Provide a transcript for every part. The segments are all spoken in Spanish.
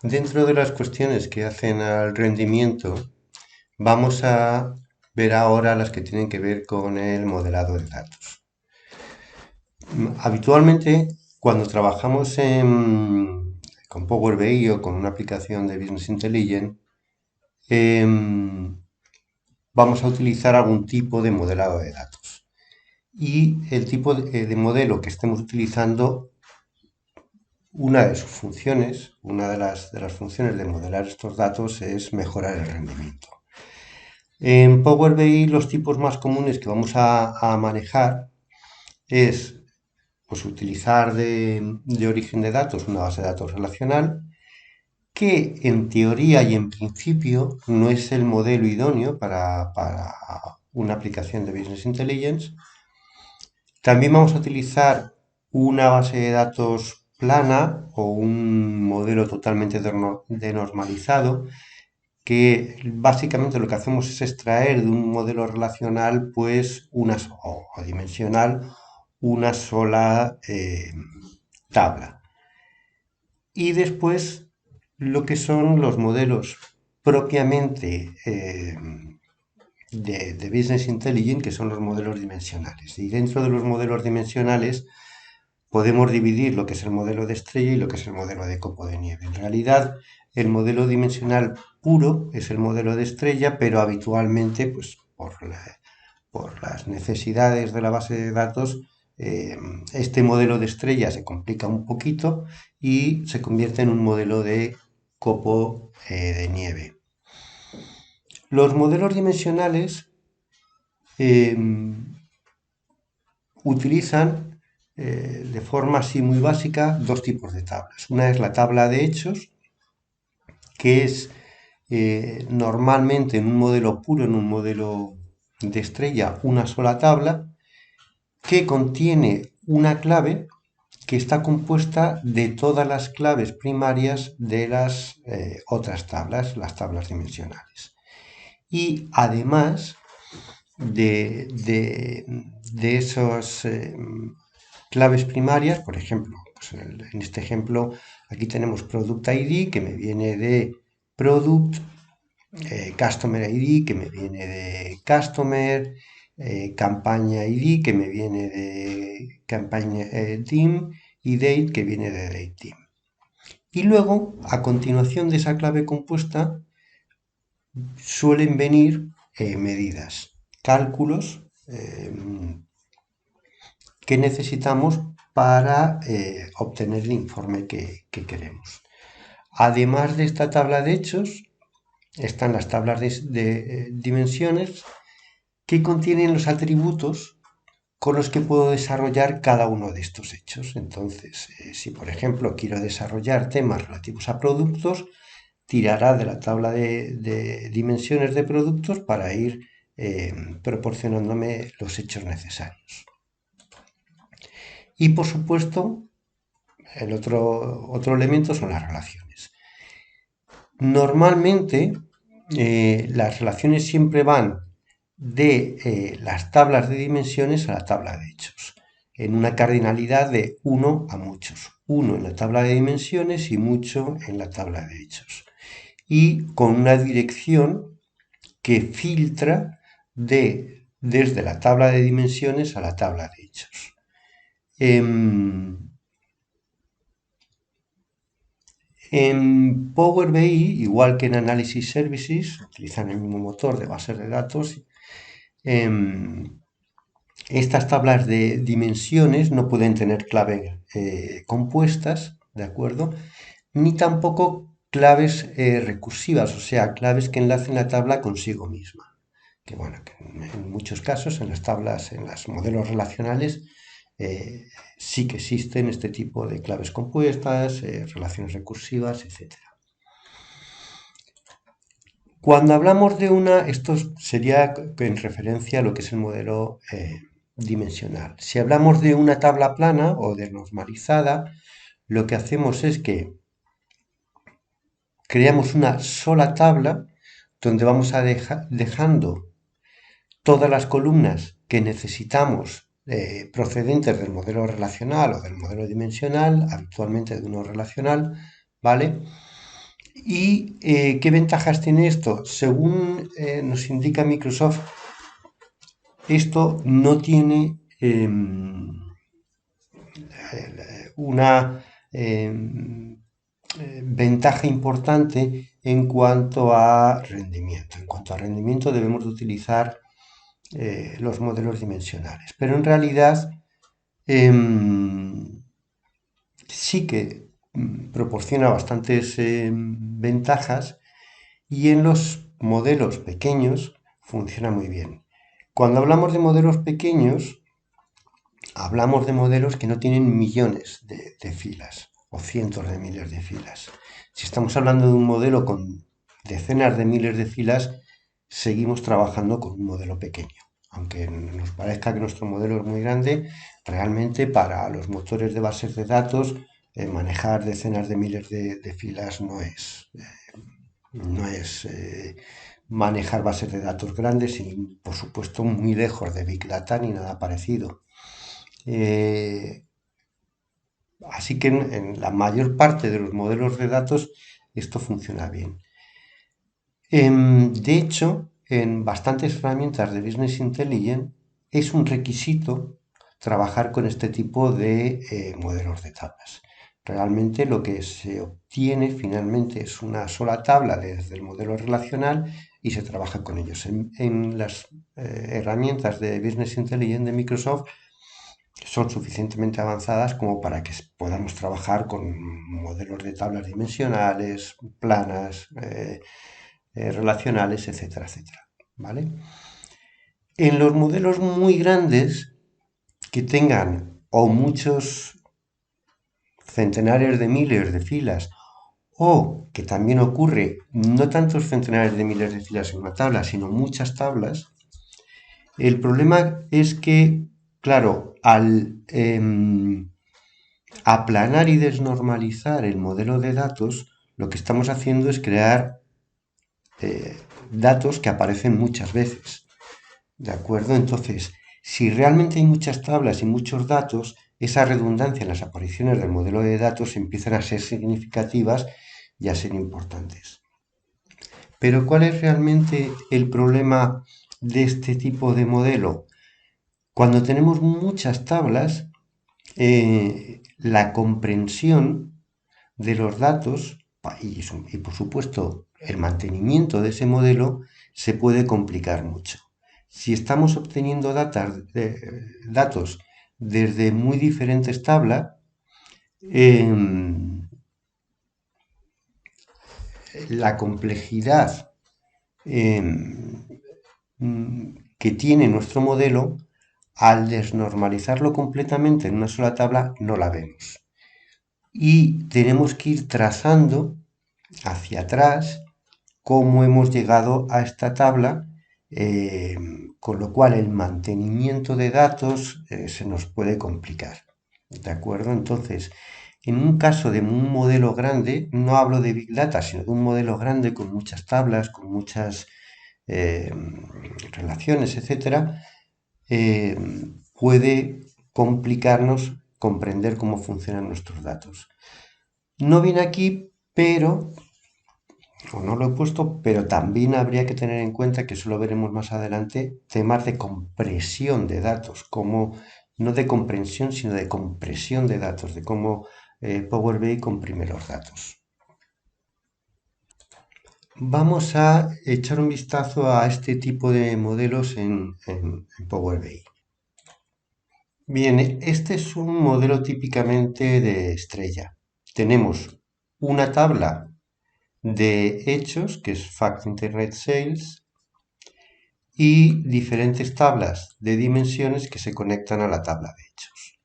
Dentro de las cuestiones que hacen al rendimiento, vamos a ver ahora las que tienen que ver con el modelado de datos. Habitualmente, cuando trabajamos con Power BI o con una aplicación de Business Intelligence, vamos a utilizar algún tipo de modelado de datos. Y el tipo de modelo que estemos utilizando, una de sus funciones, una de las funciones de modelar estos datos es mejorar el rendimiento. En Power BI los tipos más comunes que vamos a manejar es pues, utilizar de origen de datos una base de datos relacional que en teoría y en principio no es el modelo idóneo para una aplicación de Business Intelligence. También vamos a utilizar una base de datos plana o un modelo totalmente denormalizado que básicamente lo que hacemos es extraer de un modelo relacional pues o dimensional una sola tabla. Y después lo que son los modelos propiamente de Business Intelligence, que son los modelos dimensionales. Y dentro de los modelos dimensionales podemos dividir lo que es el modelo de estrella y lo que es el modelo de copo de nieve. En realidad, el modelo dimensional puro es el modelo de estrella, pero habitualmente, pues por las necesidades de la base de datos, este modelo de estrella se complica un poquito y se convierte en un modelo de copo de nieve. Los modelos dimensionales eh, utilizan de forma así muy básica dos tipos de tablas. Una es la tabla de hechos, que es normalmente en un modelo puro, en un modelo de estrella, una sola tabla que contiene una clave que está compuesta de todas las claves primarias de las otras tablas, las tablas dimensionales. Y además de esas claves primarias, por ejemplo, pues en este ejemplo aquí tenemos Product ID que me viene de Product, Customer ID que me viene de Customer, Campaña ID que me viene de Campaña Team y Date que viene de Date Team. Y luego, a continuación de esa clave compuesta, suelen venir medidas, cálculos que necesitamos para obtener el informe que queremos. Además de esta tabla de hechos, están las tablas de dimensiones que contienen los atributos con los que puedo desarrollar cada uno de estos hechos. Entonces, si por ejemplo quiero desarrollar temas relativos a productos, tirará de la tabla de dimensiones de productos para ir proporcionándome los hechos necesarios. Y por supuesto, el otro elemento son las relaciones. Normalmente, las relaciones siempre van de las tablas de dimensiones a la tabla de hechos, en una cardinalidad de 1 a muchos. 1 en la tabla de dimensiones y mucho en la tabla de hechos. Y con una dirección que filtra desde la tabla de dimensiones a la tabla de hechos. En Power BI, igual que en Analysis Services, utilizan el mismo motor de bases de datos. Estas tablas de dimensiones no pueden tener claves compuestas, ¿de acuerdo? Ni tampoco claves recursivas, o sea, claves que enlacen la tabla consigo misma. Que bueno, que en muchos casos en las tablas, en los modelos relacionales, sí que existen este tipo de claves compuestas, relaciones recursivas, etc. Cuando hablamos de esto sería en referencia a lo que es el modelo dimensional. Si hablamos de una tabla plana o de normalizada, lo que hacemos es que creamos una sola tabla donde vamos a dejando todas las columnas que necesitamos procedentes del modelo relacional o del modelo dimensional, habitualmente de uno relacional, ¿vale? ¿Y qué ventajas tiene esto? Según nos indica Microsoft, esto no tiene una ventaja importante en cuanto a rendimiento. En cuanto a rendimiento debemos de utilizar los modelos dimensionales, pero en realidad eh, sí que proporciona bastantes ventajas y en los modelos pequeños funciona muy bien. Cuando hablamos de modelos pequeños, hablamos de modelos que no tienen millones de filas o cientos de miles de filas. Si estamos hablando de un modelo con decenas de miles de filas, seguimos trabajando con un modelo pequeño. Aunque nos parezca que nuestro modelo es muy grande, realmente para los motores de bases de datos manejar decenas de miles de filas no es manejar bases de datos grandes y por supuesto muy lejos de Big Data ni nada parecido. Así que en la mayor parte de los modelos de datos esto funciona bien. De hecho, en bastantes herramientas de Business Intelligence es un requisito trabajar con este tipo de modelos de tablas. Realmente lo que se obtiene finalmente es una sola tabla desde el modelo relacional y se trabaja con ellos. En las herramientas de Business Intelligence de Microsoft son suficientemente avanzadas como para que podamos trabajar con modelos de tablas dimensionales, planas, relacionales, etcétera, etcétera. ¿Vale? En los modelos muy grandes que tengan o muchos centenares de miles de filas o que también ocurre no tantos centenares de miles de filas en una tabla, sino muchas tablas, el problema es que, claro, al aplanar y desnormalizar el modelo de datos, lo que estamos haciendo es crear datos que aparecen muchas veces. ¿De acuerdo? Entonces, si realmente hay muchas tablas y muchos datos, esa redundancia en las apariciones del modelo de datos empiezan a ser significativas y a ser importantes. Pero ¿cuál es realmente el problema de este tipo de modelo? Cuando tenemos muchas tablas, la comprensión de los datos y por supuesto el mantenimiento de ese modelo se puede complicar mucho. Si estamos obteniendo datos desde muy diferentes tablas, eh, la complejidad eh, que tiene nuestro modelo, al desnormalizarlo completamente en una sola tabla, no la vemos. Y tenemos que ir trazando hacia atrás cómo hemos llegado a esta tabla, eh, con lo cual el mantenimiento de datos se nos puede complicar. ¿De acuerdo? Entonces, en un caso de un modelo grande, no hablo de Big Data, sino de un modelo grande con muchas tablas, con muchas eh, relaciones, etcétera, eh, puede complicarnos comprender cómo funcionan nuestros datos. No viene aquí, pero o no lo he puesto, pero también habría que tener en cuenta, que eso lo veremos más adelante, temas de compresión de datos, como no de comprensión, sino de compresión de datos, de cómo Power BI comprime los datos. Vamos a echar un vistazo a este tipo de modelos en Power BI. Bien, este es un modelo típicamente de estrella. Tenemos una tabla de hechos, que es Fact Internet Sales, y diferentes tablas de dimensiones que se conectan a la tabla de hechos.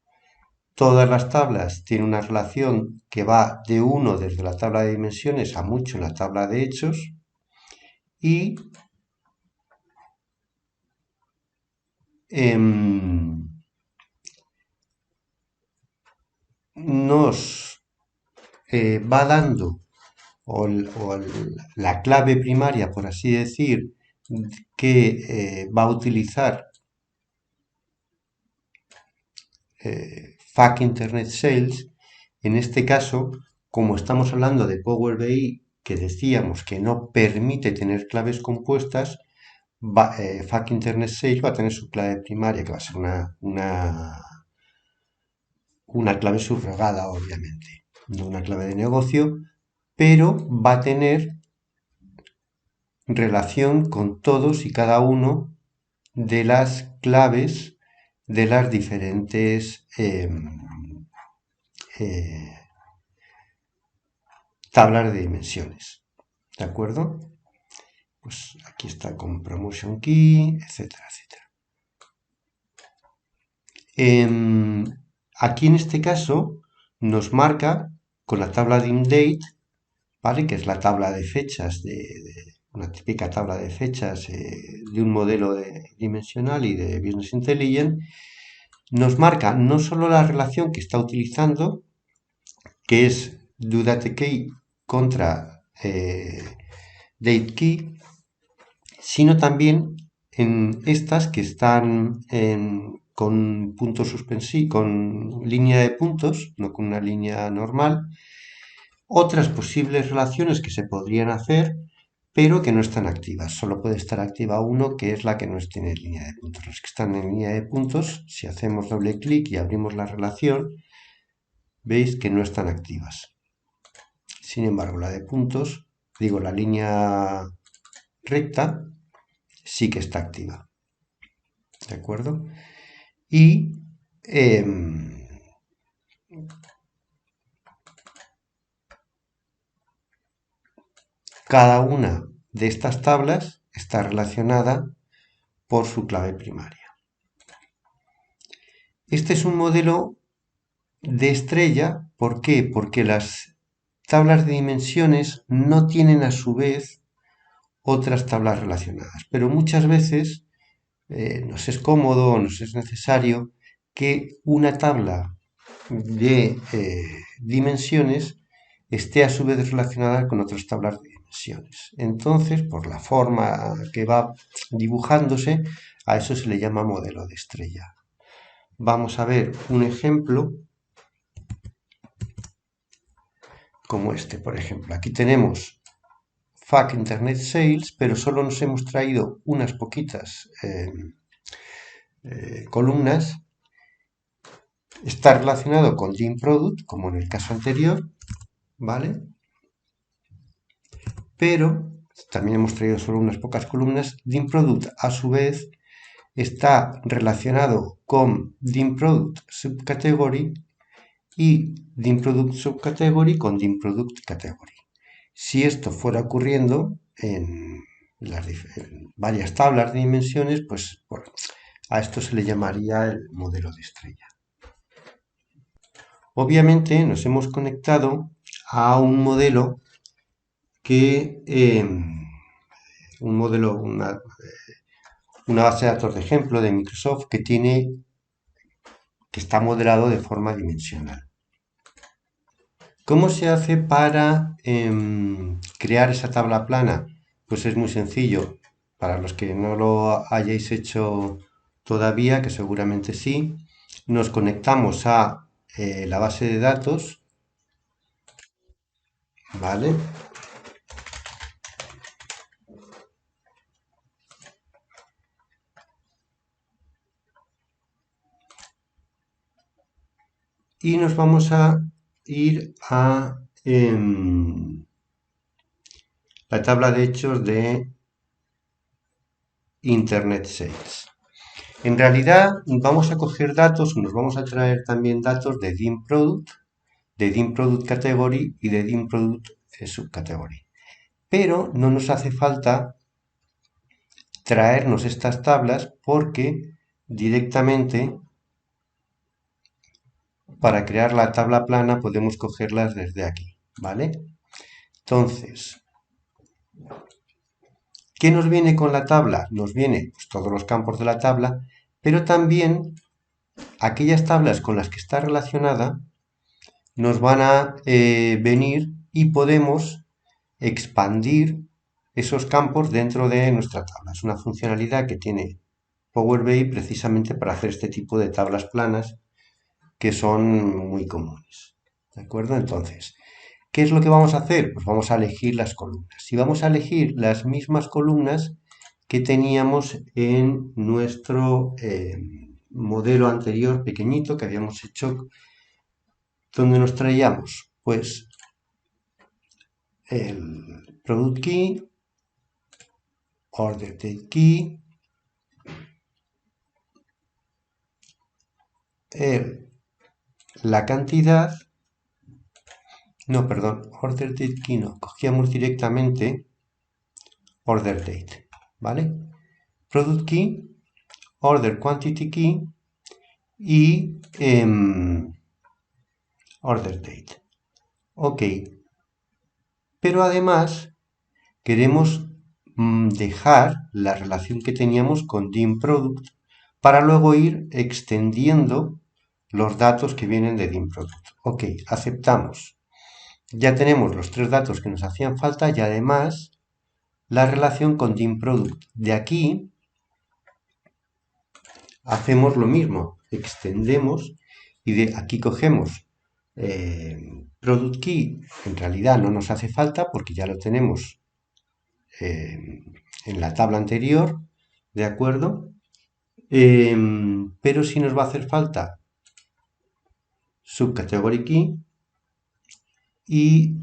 Todas las tablas tienen una relación que va de 1 desde la tabla de dimensiones a mucho en la tabla de hechos y nos va dando la clave primaria, por así decir, que va a utilizar FAQ Internet Sales, en este caso, como estamos hablando de Power BI, que decíamos que no permite tener claves compuestas, FAQ Internet Sales va a tener su clave primaria, que va a ser una clave subrogada, obviamente, no una clave de negocio, pero va a tener relación con todos y cada uno de las claves de las diferentes eh, tablas de dimensiones. ¿De acuerdo? Pues aquí está con Promotion Key, etcétera, etcétera. Aquí en este caso nos marca con la tabla de InDate, ¿vale? Que es la tabla de fechas, una típica tabla de fechas de un modelo dimensional y de Business Intelligence, nos marca no solo la relación que está utilizando, que es doDateKey contra DateKey, sino también en estas que están con puntos suspensivos, con línea de puntos, no con una línea normal, otras posibles relaciones que se podrían hacer, pero que no están activas. Solo puede estar activa uno, que es la que no tiene línea de puntos. Las que están en línea de puntos, si hacemos doble clic y abrimos la relación, veis que no están activas. Sin embargo, la de puntos, digo, la línea recta, sí que está activa. ¿De acuerdo? Y cada una de estas tablas está relacionada por su clave primaria. Este es un modelo de estrella. ¿Por qué? Porque las tablas de dimensiones no tienen a su vez otras tablas relacionadas, pero muchas veces nos es cómodo o nos es necesario que una tabla de dimensiones esté a su vez relacionada con otras tablas de dimensiones. Entonces, por la forma que va dibujándose, a eso se le llama modelo de estrella. Vamos a ver un ejemplo como este, por ejemplo. Aquí tenemos FAQ Internet Sales, pero solo nos hemos traído unas poquitas columnas. Está relacionado con Gym Product, como en el caso anterior, ¿vale? Pero también hemos traído solo unas pocas columnas. Gym Product, a su vez, está relacionado con Gym Product Subcategory y Gym Product Subcategory con Gym Product Category. Si esto fuera ocurriendo en varias tablas de dimensiones, pues bueno, a esto se le llamaría el modelo de estrella. Obviamente nos hemos conectado a un modelo que una base de datos de ejemplo de Microsoft que está modelado de forma dimensional. ¿Cómo se hace para crear esa tabla plana? Pues es muy sencillo. Para los que no lo hayáis hecho todavía, que seguramente sí, nos conectamos a la base de datos, ¿vale? Y nos vamos a ir a la tabla de hechos de Internet Sales. En realidad vamos a coger datos, nos vamos a traer también datos de DIM Product, de DIM Product Category y de DIM Product Subcategory. Pero no nos hace falta traernos estas tablas porque directamente para crear la tabla plana podemos cogerlas desde aquí, ¿vale? Entonces, ¿qué nos viene con la tabla? Nos viene pues, todos los campos de la tabla, pero también aquellas tablas con las que está relacionada nos van a venir y podemos expandir esos campos dentro de nuestra tabla. Es una funcionalidad que tiene Power BI precisamente para hacer este tipo de tablas planas que son muy comunes. ¿De acuerdo? Entonces, ¿qué es lo que vamos a hacer? Pues vamos a elegir las columnas. Y vamos a elegir las mismas columnas que teníamos en nuestro modelo anterior pequeñito que habíamos hecho, donde nos traíamos pues el product key, order date key, la cantidad, no, perdón, order date key no, cogíamos directamente order date, ¿vale? Product key, order quantity key y order date. Ok, pero además queremos dejar la relación que teníamos con dim product para luego ir extendiendo los datos que vienen de dim product. Ok, aceptamos. Ya tenemos los tres datos que nos hacían falta y además la relación con dim product. De aquí hacemos lo mismo, extendemos y de aquí cogemos product key. En realidad no nos hace falta porque ya lo tenemos en la tabla anterior, ¿de acuerdo? Pero sí nos va a hacer falta subcategory key y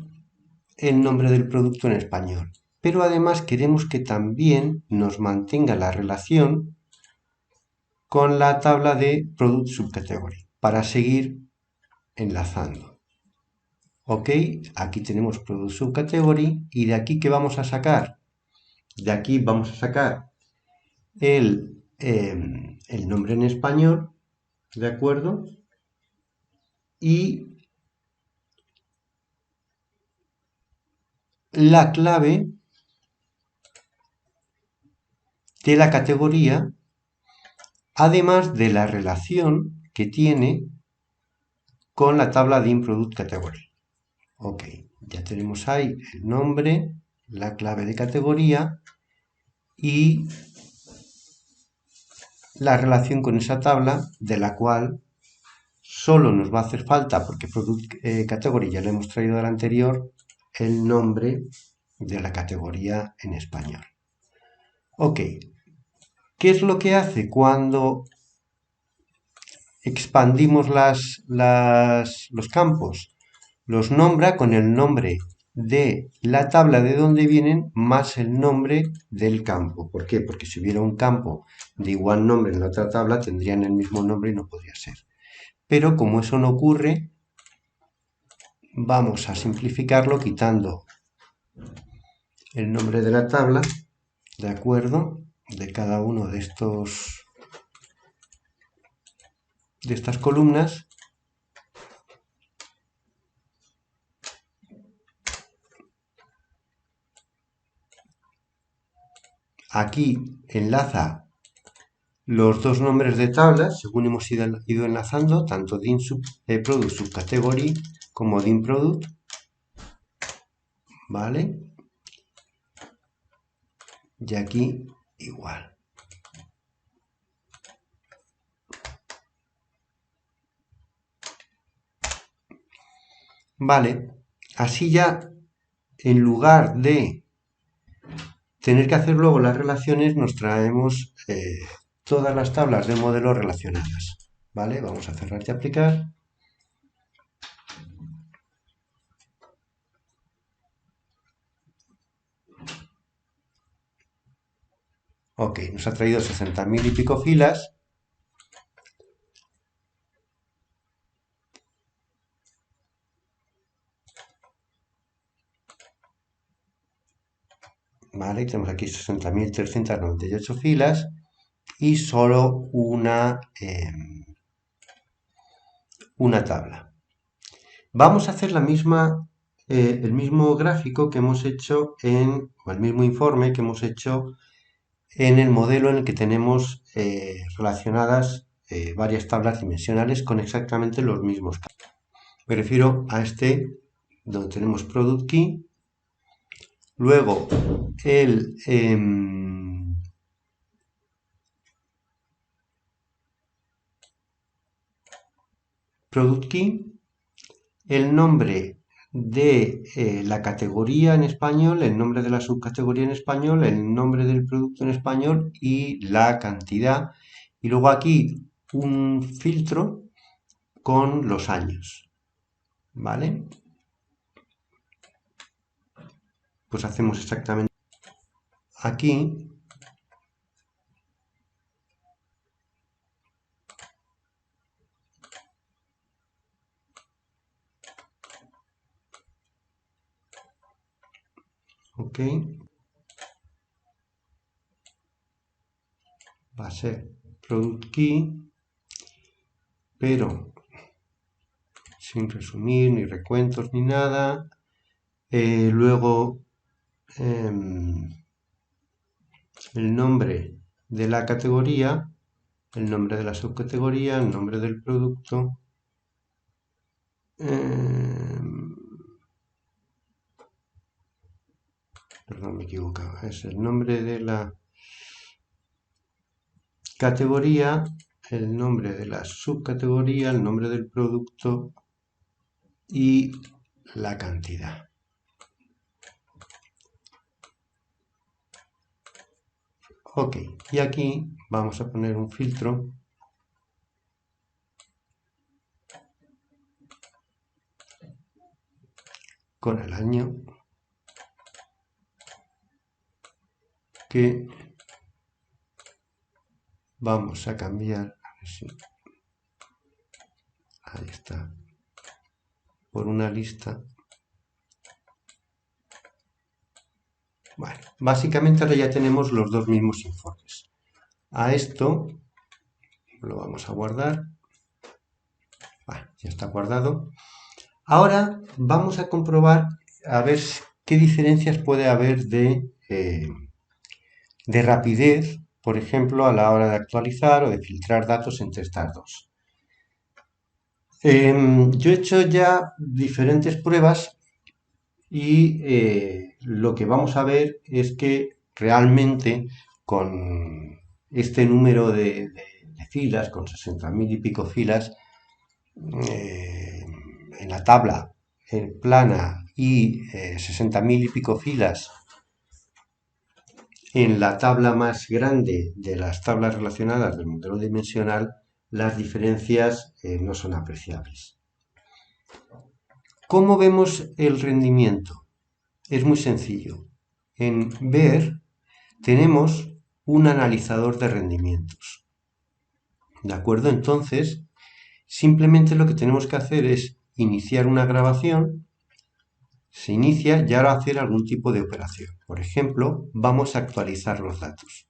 el nombre del producto en español. Pero además queremos que también nos mantenga la relación con la tabla de product subcategory para seguir enlazando. Ok, aquí tenemos product subcategory y de aquí ¿qué vamos a sacar? De aquí vamos a sacar el nombre en español, ¿de acuerdo? Y la clave de la categoría, además de la relación que tiene con la tabla de InProduct Category. Ok, ya tenemos ahí el nombre, la clave de categoría y la relación con esa tabla, de la cual solo nos va a hacer falta, porque Product Category ya lo hemos traído del anterior, el nombre de la categoría en español. Ok, ¿qué es lo que hace cuando expandimos los campos? Los nombra con el nombre de la tabla de donde vienen más el nombre del campo. ¿Por qué? Porque si hubiera un campo de igual nombre en la otra tabla, tendrían el mismo nombre y no podría ser. Pero como eso no ocurre, vamos a simplificarlo quitando el nombre de la tabla, ¿de acuerdo? De cada uno de estas columnas. Aquí enlaza los dos nombres de tablas, según hemos ido enlazando, tanto dim product subcategory como dim product, ¿vale? Y aquí igual. Vale, así ya, en lugar de tener que hacer luego las relaciones, nos traemos todas las tablas de modelo relacionadas. ¿Vale? Vamos a cerrar y aplicar. Ok, nos ha traído 60.000 y pico filas. ¿Vale? Tenemos aquí 60.398 filas y solo una tabla. Vamos a hacer el mismo gráfico que hemos hecho o el mismo informe que hemos hecho en el modelo en el que tenemos relacionadas varias tablas dimensionales con exactamente los mismos campos. Me refiero a este donde tenemos product key, luego product key, el nombre de la categoría en español, el nombre de la subcategoría en español, el nombre del producto en español y la cantidad. Y luego aquí un filtro con los años, ¿vale? Pues hacemos exactamente aquí. Ok, va a ser product key, pero sin resumir ni recuentos ni nada. Luego el nombre de la categoría, el nombre de la subcategoría, el nombre del producto. Perdón, me he equivocado. Es el nombre de la categoría, el nombre de la subcategoría, el nombre del producto y la cantidad. Ok, y aquí vamos a poner un filtro con el año que vamos a cambiar, a ver si, ahí está, por una lista. Bueno, básicamente ahora ya tenemos los dos mismos informes. A esto lo vamos a guardar. Bueno, ya está guardado. Ahora vamos a comprobar a ver qué diferencias puede haber de rapidez, por ejemplo, a la hora de actualizar o de filtrar datos entre estas dos. Yo he hecho ya diferentes pruebas y lo que vamos a ver es que realmente con este número de filas, con 60.000 y pico filas, en la tabla plana y 60.000 y pico filas en la tabla más grande de las tablas relacionadas del modelo dimensional, las diferencias no son apreciables. ¿Cómo vemos el rendimiento? Es muy sencillo. En ver tenemos un analizador de rendimientos. ¿De acuerdo? Entonces, simplemente lo que tenemos que hacer es iniciar una grabación. Se inicia y ahora hacer algún tipo de operación. Por ejemplo, vamos a actualizar los datos.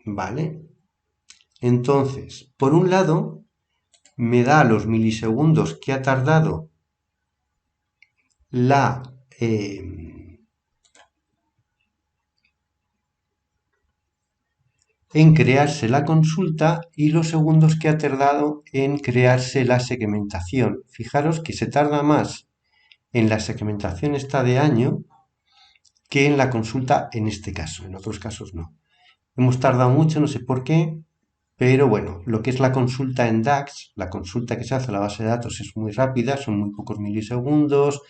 ¿Vale? Entonces, por un lado, me da los milisegundos que ha tardado la en crearse la consulta y los segundos que ha tardado en crearse la segmentación. Fijaros que se tarda más en la segmentación esta de año que en la consulta en este caso, en otros casos no. Hemos tardado mucho, no sé por qué, pero bueno, lo que es la consulta en DAX, la consulta que se hace a la base de datos es muy rápida, son muy pocos milisegundos,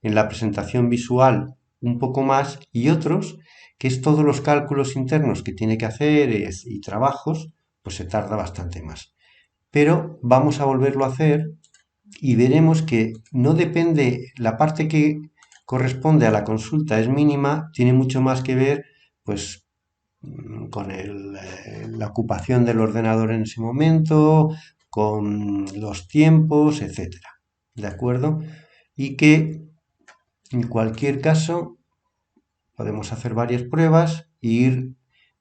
en la presentación visual un poco más, y otros, que es todos los cálculos internos que tiene que hacer y trabajos, pues se tarda bastante más. Pero vamos a volverlo a hacer y veremos que no depende, la parte que corresponde a la consulta es mínima, tiene mucho más que ver, pues con la ocupación del ordenador en ese momento, con los tiempos, etcétera. ¿De acuerdo? Y que en cualquier caso podemos hacer varias pruebas e ir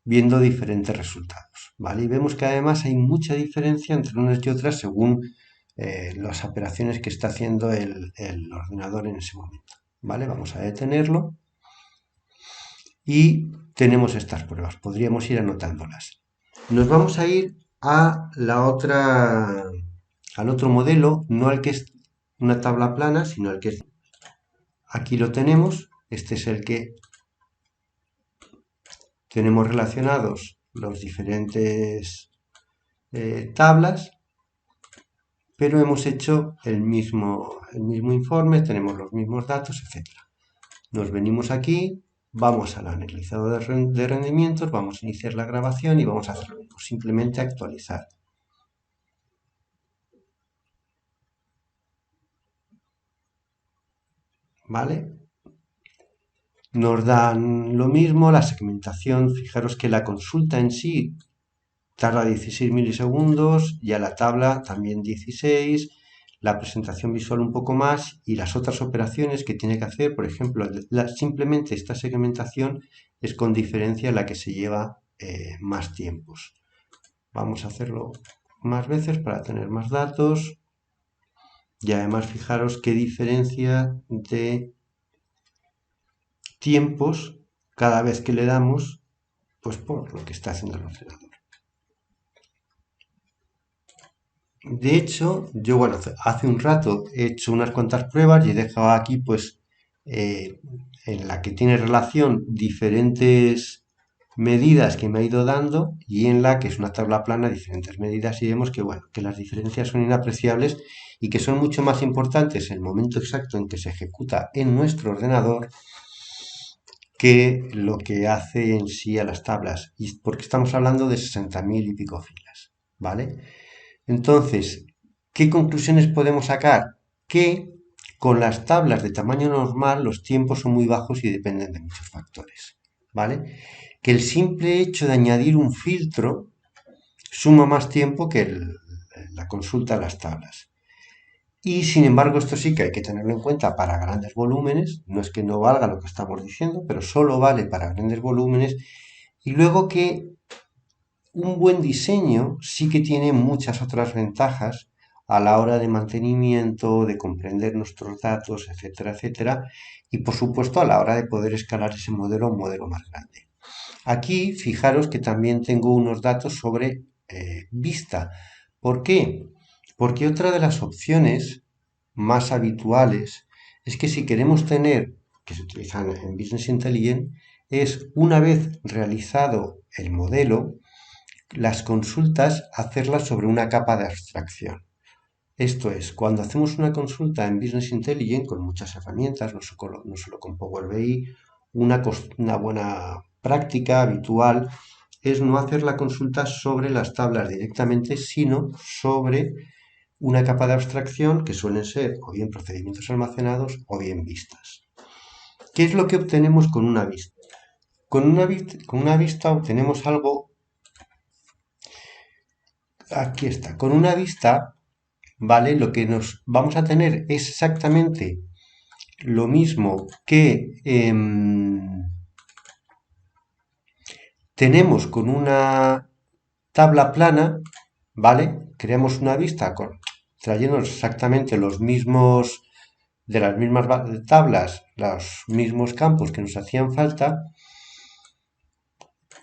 viendo diferentes resultados. ¿Vale? Y vemos que además hay mucha diferencia entre unas y otras según las operaciones que está haciendo el ordenador en ese momento. ¿Vale? Vamos a detenerlo. Y tenemos estas pruebas, podríamos ir anotándolas. Nos vamos a ir a al otro modelo, no al que es una tabla plana, sino al que es... Aquí lo tenemos, este es el que tenemos relacionados los diferentes tablas, pero hemos hecho el mismo informe, tenemos los mismos datos, etcétera. Nos venimos aquí, vamos al analizador de rendimientos, vamos a iniciar la grabación y vamos a hacer lo mismo, simplemente actualizar. ¿Vale? Nos dan lo mismo, la segmentación, fijaros que la consulta en sí tarda 16 milisegundos, ya la tabla también 16, la presentación visual un poco más y las otras operaciones que tiene que hacer, por ejemplo, simplemente esta segmentación es con diferencia la que se lleva más tiempos. Vamos a hacerlo más veces para tener más datos y además fijaros qué diferencia de tiempos cada vez que le damos, pues por lo que está haciendo el ordenador. De hecho, yo, bueno, hace un rato he hecho unas cuantas pruebas y he dejado aquí, pues, en la que tiene relación diferentes medidas que me ha ido dando y en la que es una tabla plana, diferentes medidas y vemos que, bueno, que las diferencias son inapreciables y que son mucho más importantes el momento exacto en que se ejecuta en nuestro ordenador que lo que hace en sí a las tablas, y porque estamos hablando de 60.000 y pico filas, ¿vale? Entonces, ¿qué conclusiones podemos sacar? Que con las tablas de tamaño normal los tiempos son muy bajos y dependen de muchos factores, ¿vale? Que el simple hecho de añadir un filtro suma más tiempo que la consulta de las tablas. Y sin embargo, esto sí que hay que tenerlo en cuenta para grandes volúmenes, no es que no valga lo que estamos diciendo, pero solo vale para grandes volúmenes. Y luego que un buen diseño sí que tiene muchas otras ventajas a la hora de mantenimiento, de comprender nuestros datos, etcétera, etcétera, y por supuesto a la hora de poder escalar ese modelo a un modelo más grande. Aquí, fijaros que también tengo unos datos sobre vista. ¿Por qué? Porque otra de las opciones más habituales es que si queremos tener, que se utilizan en Business Intelligence, es una vez realizado el modelo, las consultas hacerlas sobre una capa de abstracción. Esto es, cuando hacemos una consulta en Business Intelligence con muchas herramientas, no solo con Power BI, una buena práctica habitual es no hacer la consulta sobre las tablas directamente, sino sobre una capa de abstracción que suelen ser o bien procedimientos almacenados o bien vistas. ¿Qué es lo que obtenemos con una vista? Con una vista obtenemos algo, aquí está, con una vista, ¿vale? Lo que nos vamos a tener es exactamente lo mismo que tenemos con una tabla plana, ¿vale? Creamos una vista trayendo exactamente los mismos, de las mismas tablas, los mismos campos que nos hacían falta.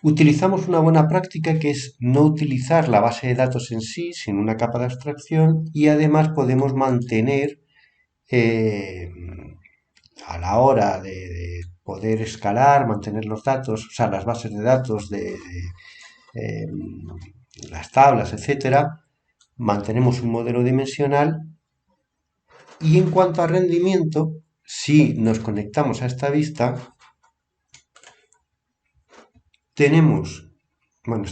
Utilizamos una buena práctica que es no utilizar la base de datos en sí, sino una capa de abstracción y además podemos mantener eh, a la hora de poder escalar, mantener los datos, o sea, las bases de datos de las tablas, etcétera, mantenemos un modelo dimensional y en cuanto a rendimiento, si nos conectamos a esta vista, tenemos, bueno,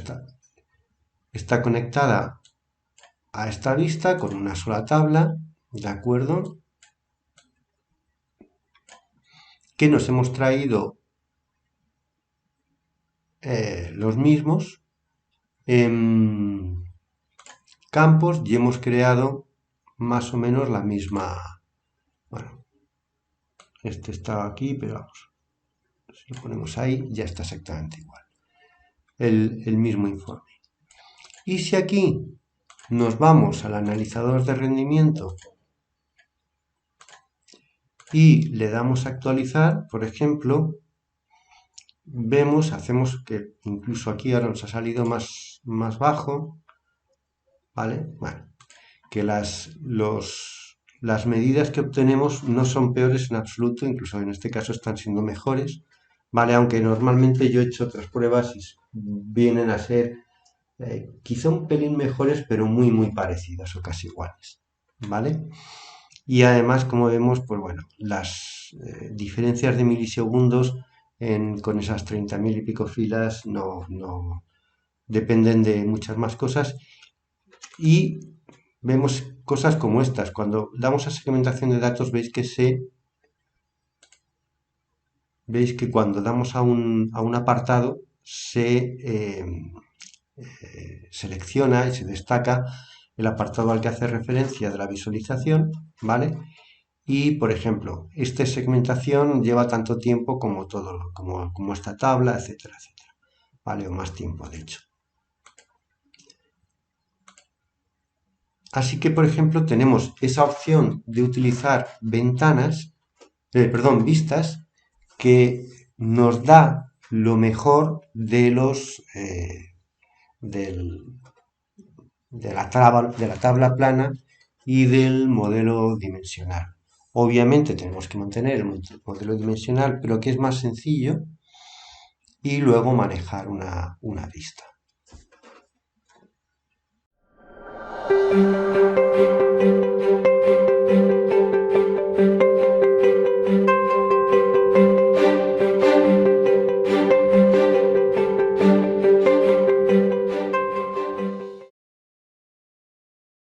está conectada a esta vista con una sola tabla, ¿de acuerdo? Que nos hemos traído los mismos campos y hemos creado más o menos la misma. Bueno, este está aquí, pero vamos, si lo ponemos ahí ya está exactamente igual, el mismo informe. Y si aquí nos vamos al analizador de rendimiento y le damos a actualizar, por ejemplo, hacemos que incluso aquí ahora nos ha salido más bajo, ¿vale? Bueno, que las medidas que obtenemos no son peores en absoluto, incluso en este caso están siendo mejores, ¿vale? Aunque normalmente yo he hecho otras pruebas y vienen a ser quizá un pelín mejores, pero muy, muy parecidas o casi iguales, ¿vale? Y además, como vemos, pues bueno, las diferencias de milisegundos con esas 30.000 y pico filas no dependen de muchas más cosas y vemos cosas como estas. Cuando damos a segmentación de datos, veis que cuando damos a un apartado se selecciona y se destaca el apartado al que hace referencia de la visualización, ¿vale? Y, por ejemplo, esta segmentación lleva tanto tiempo como como esta tabla, etcétera, etcétera, ¿vale? O más tiempo, de hecho. Así que, por ejemplo, tenemos esa opción de utilizar vistas, que nos da lo mejor del, de la tabla plana y del modelo dimensional. Obviamente tenemos que mantener el modelo dimensional, pero que es más sencillo, y luego manejar una vista.